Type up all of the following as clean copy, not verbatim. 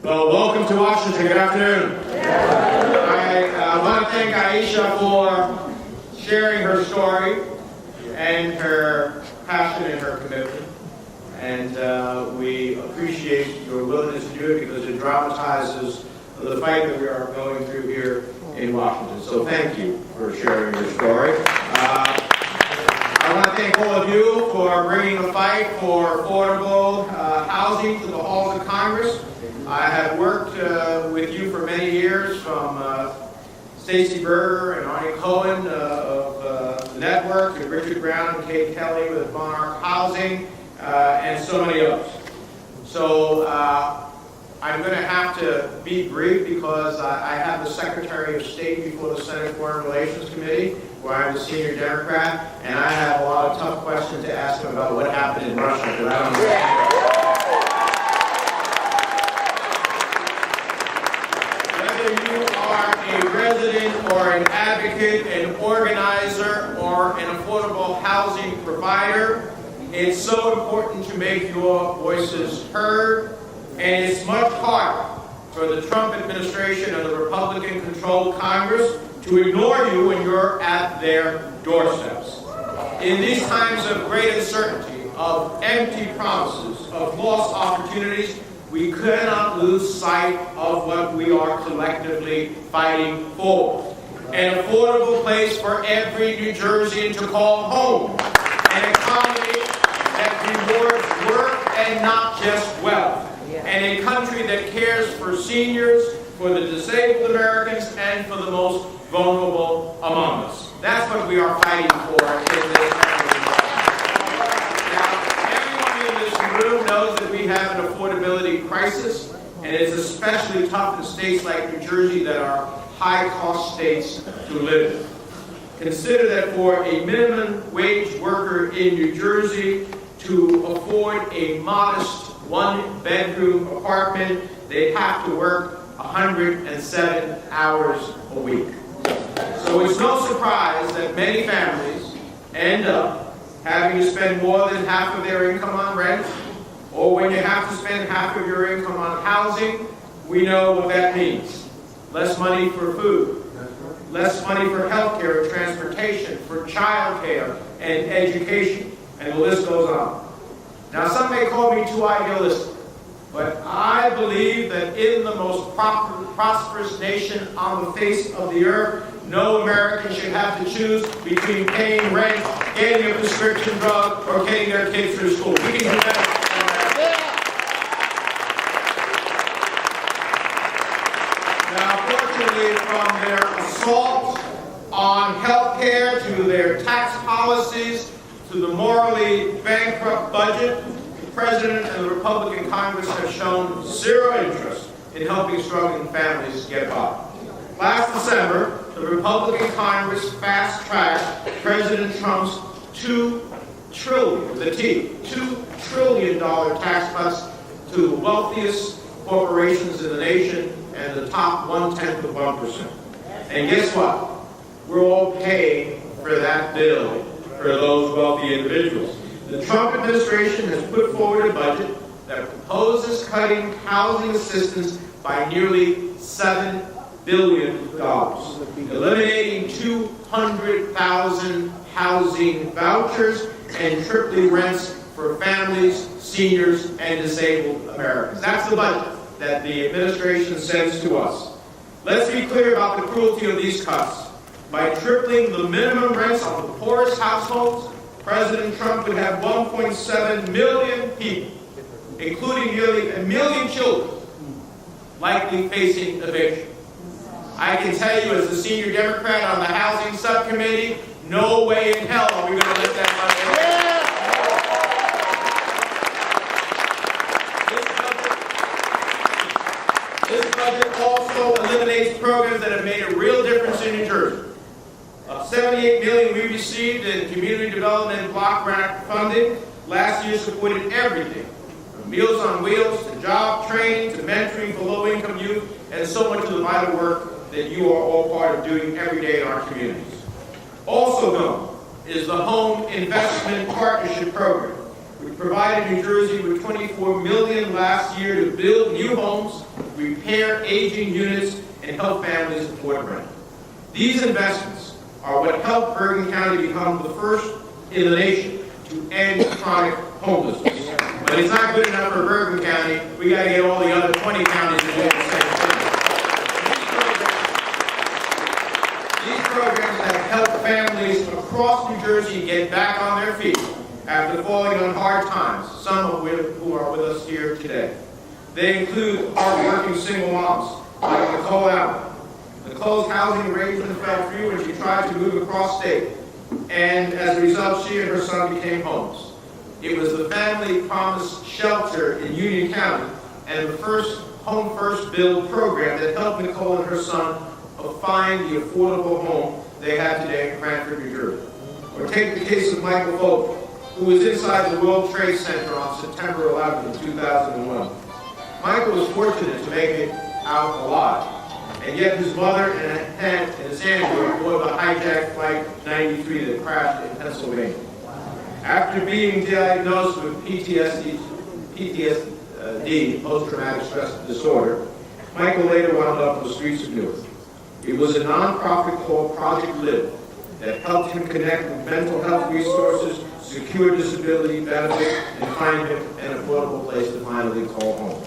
Well, welcome to Washington. Good afternoon. I want to thank Aisha for sharing her story and her passion and her commitment. And we appreciate your willingness to do it because it dramatizes the fight that we are going through here in Washington. So thank you for sharing your story. I want to thank all of you for bringing the fight for affordable housing to the halls of Congress. I have worked with you for many years, from Stacey Berger and Arnie Cohen of the network, to Richard Brown and Kate Kelly with Monarch Housing, and so many others. So I'm going to have to be brief because I have the Secretary of State before the Senate Foreign Relations Committee, where I'm the senior Democrat, and I have a lot of tough questions to ask him about what happened in Russia, because I don't know. Whether you are a resident or an advocate, an organizer, or an affordable housing provider, it's so important to make your voices heard, and it's much harder for the Trump administration and the Republican-controlled Congress to ignore you when you're at their doorsteps. In these times of great uncertainty, of empty promises, of lost opportunities, we cannot lose sight of what we are collectively fighting for. An affordable place for every New Jerseyan to call home. An economy that rewards work and not just wealth. And a country that cares for seniors, for the disabled Americans, and for the most vulnerable among us. That's what we are fighting for in this country. Now, everyone in this room knows that we have an affordability crisis, and it's especially tough in states like New Jersey that are high-cost states to live in. Consider that for a minimum wage worker in New Jersey to afford a modest one-bedroom apartment, they have to work 107 hours a week. So it's no surprise that many families end up having to spend more than half of their income on rent, or when you have to spend half of your income on housing, we know what that means. Less money for food, less money for health care and transportation, for child care and education, and the list goes on. Now, some may call me too idealistic, but I believe that in the most prosperous nation on the face of the earth, no American should have to choose between paying rent, getting a prescription drug, or getting their kids through school. We can do that. Now, fortunately, from their assault on health care to their tax policies to the morally bankrupt budget, the President and the Republican Congress have shown zero interest in helping struggling families get by. Last December, the Republican Congress fast-tracked President Trump's $2 trillion tax cuts to the wealthiest corporations in the nation and the top 0.1%. And guess what? We're all paying for that bill for those wealthy individuals. The Trump administration has put forward a budget that proposes cutting housing assistance by nearly $7 billion, eliminating 200,000 housing vouchers and tripling rents for families, seniors, and disabled Americans. That's the budget that the administration sends to us. Let's be clear about the cruelty of these cuts. By tripling the minimum rents on the poorest households, President Trump would have 1.7 million people, including nearly 1 million children, likely facing eviction. I can tell you, as the senior Democrat on the Housing Subcommittee, no way in hell are we going to let that money. This budget also eliminates programs that have made a real difference in New Jersey. Of $78 million we received in community development and block grant funding last year supported everything, from Meals on Wheels to job training to mentoring for low-income youth, and so much of the vital work that you are all part of doing every day in our communities. Also known is the Home Investment Partnership Program, which provided New Jersey with $24 million last year to build new homes repair aging units, and help families afford rent. These investments are what helped Bergen County become the first in the nation to end chronic homelessness. But it's not good enough for Bergen County. We got to get all the other 20 counties to do the same thing. These programs have helped families across New Jersey get back on their feet after falling on hard times, some of who are with us here today. They include hard-working single moms like Nicole Allen. Nicole's housing arrangement fell through when she tried to move across state, and as a result, she and her son became homeless. It was the Family Promise Shelter in Union County and the first Home First Build program that helped Nicole and her son find the affordable home they have today in Cranford, New Jersey. Or take the case of Michael Vogel, who was inside the World Trade Center on September 11, 2001. Michael was fortunate to make it out alive, and yet his mother and his aunt were aboard the hijacked Flight 93 that crashed in Pennsylvania. After being diagnosed with PTSD, post-traumatic stress disorder, Michael later wound up on the streets of Newark. It was a nonprofit called Project Live that helped him connect with mental health resources, secure disability benefits, and find him an affordable place to finally call home.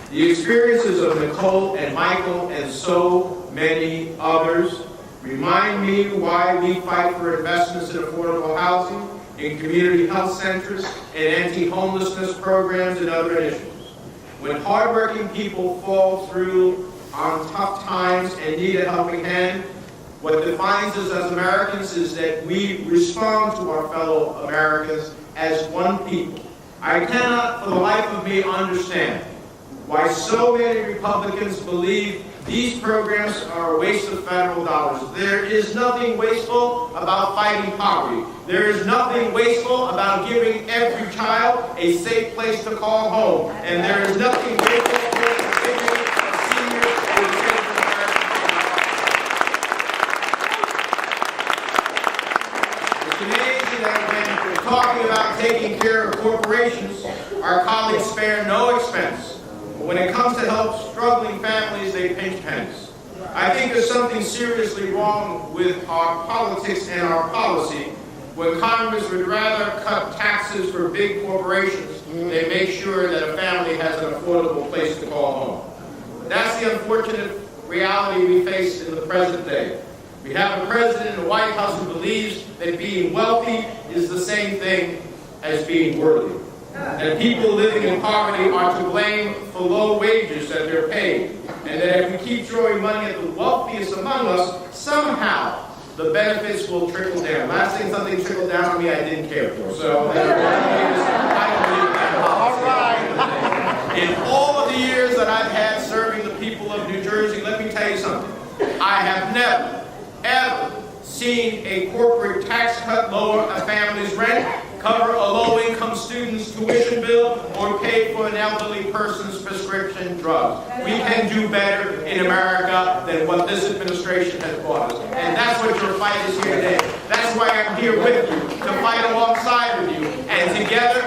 The experiences of Nicole and Michael and so many others remind me why we fight for investments in affordable housing, in community health centers, and anti-homelessness programs and other initiatives. When hardworking people fall through on tough times and need a helping hand, what defines us as Americans is that we respond to our fellow Americans as one people. I cannot for the life of me understand why so many Republicans believe these programs are a waste of federal dollars. There is nothing wasteful about fighting poverty. There is nothing wasteful about giving every child a safe place to call home. And there is nothing wasteful about giving a senior a safe It's amazing that when we're talking about taking care of corporations, our colleagues spare no expense. When it comes to help struggling families, they pinch pennies. I think there's something seriously wrong with our politics and our policy when Congress would rather cut taxes for big corporations than make sure that a family has an affordable place to call home. That's the unfortunate reality we face in the present day. We have a president in the White House who believes that being wealthy is the same thing as being worthy. And people living in poverty are to blame for low wages that they're paid. And that if we keep throwing money at the wealthiest among us, somehow the benefits will trickle down. Last thing something trickled down on me I didn't care for. So I don't believe that. In all of the years that I've had serving the people of New Jersey, let me tell you something. I have never, ever seen a corporate tax cut lower a family's rent, cover a low-income student's tuition bill, or pay for an elderly person's prescription drugs. We can do better in America than what this administration has brought us. And that's what your fight is here today. That's why I'm here with you, to fight alongside with you. And together